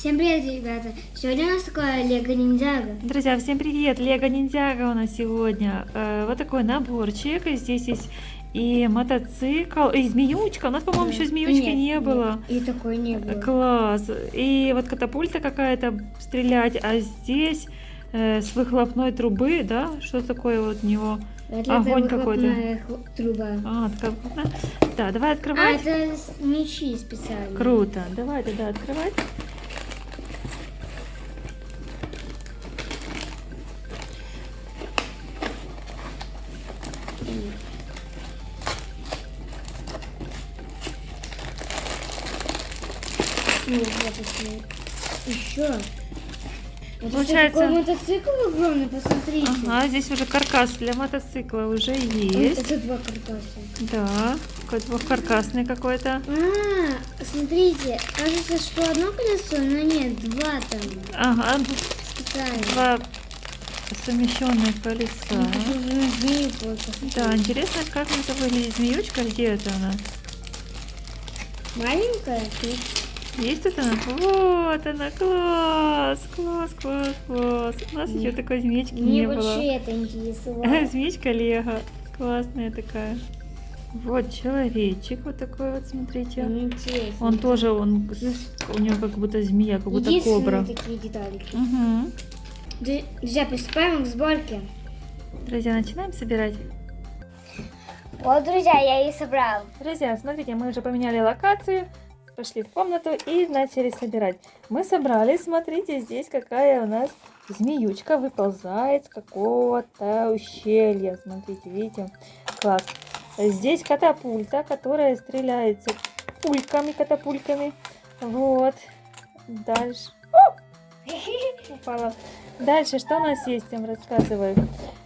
Всем привет, ребята! Сегодня у нас такое Лего Ниндзяго. Друзья, всем привет! Лего Ниндзяго у нас сегодня. Вот такой наборчик. Здесь есть и мотоцикл, и змеючка. У нас, по-моему, еще змеючки не было. И такой не было. Класс! И вот катапульта какая-то стрелять, а здесь с выхлопной трубы, да? Что такое вот у него? Это огонь какой-то. Труба. Такая выхлопная. Да, давай открывать. это мечи специальные. Круто. Давай тогда открывать. Ну, вот еще. Получается... Такой мотоцикл огромный, посмотрите. Ага, здесь уже каркас для мотоцикла уже есть. Это два каркаса. Да, такой двухкаркасный какой-то. Смотрите, кажется, что одно колесо, но нет, два там. Ага, Специально. два совмещенных колеса. Да, интересно, как это выглядит змеючка, где это она? Маленькая? Есть тут она? Вот она, класс, класс, класс, класс. У нас еще такой змеечки не было. Мне вообще это интересно. Змеечка Лего, классная такая. Вот человечек вот такой вот, смотрите. Интересно. Он тоже, у него как будто змея, как будто кобра. Такие деталики. Угу. Друзья, приступаем к сборке. Друзья, начинаем собирать. Вот, друзья, я и собрал. Друзья, смотрите, мы уже поменяли локацию, пошли в комнату и начали собирать. Мы собрали, смотрите, здесь какая у нас змеючка выползает с какого-то ущелья. Смотрите, видите? Класс. Здесь катапульта, которая стреляется катапульками. Вот. Дальше. Упала. Дальше, что у нас есть, я вам рассказываю.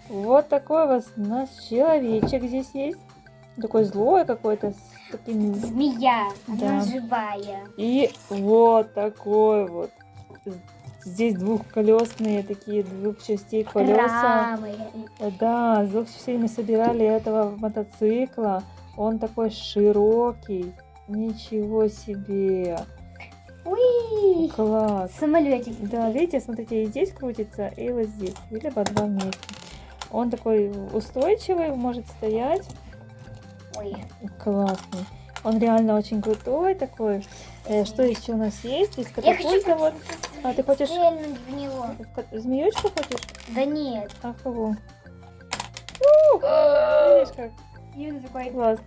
Вот такой у нас человечек здесь есть. Такой злой какой-то. С такими... Змея, Да. она живая. И вот такой вот. Здесь двухколесные такие, двух частей колеса. Рамы. Да, с двух частей мы собирали этого мотоцикла. Он такой широкий. Ничего себе. Уи! Класс. Самолетик. Да, видите, смотрите, и здесь крутится, и вот здесь. Либо два вместе. Он такой устойчивый, может стоять. Ой. Классный. Он реально очень крутой такой. Что еще у нас есть? Здесь катапульта вот. А ты хочешь стрельнуть в него? змеючку хочешь? Да нет. А кого? Видишь как? Именно такой. Класс.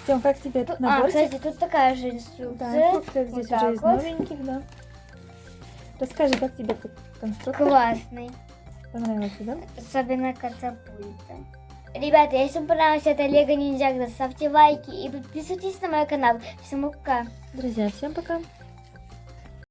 Тем, как тебе этот наборчик? Кстати, тут такая же инструкция. Да, инструкция здесь Вот уже из так вот. новеньких, да. Расскажи, как тебе конструктор? Классный. Понравился, да? Особенно катапульта. Ребята, если вам понравилось это Лего Ниндзяго, ставьте лайки и подписывайтесь на мой канал. Всем пока. Друзья, всем пока.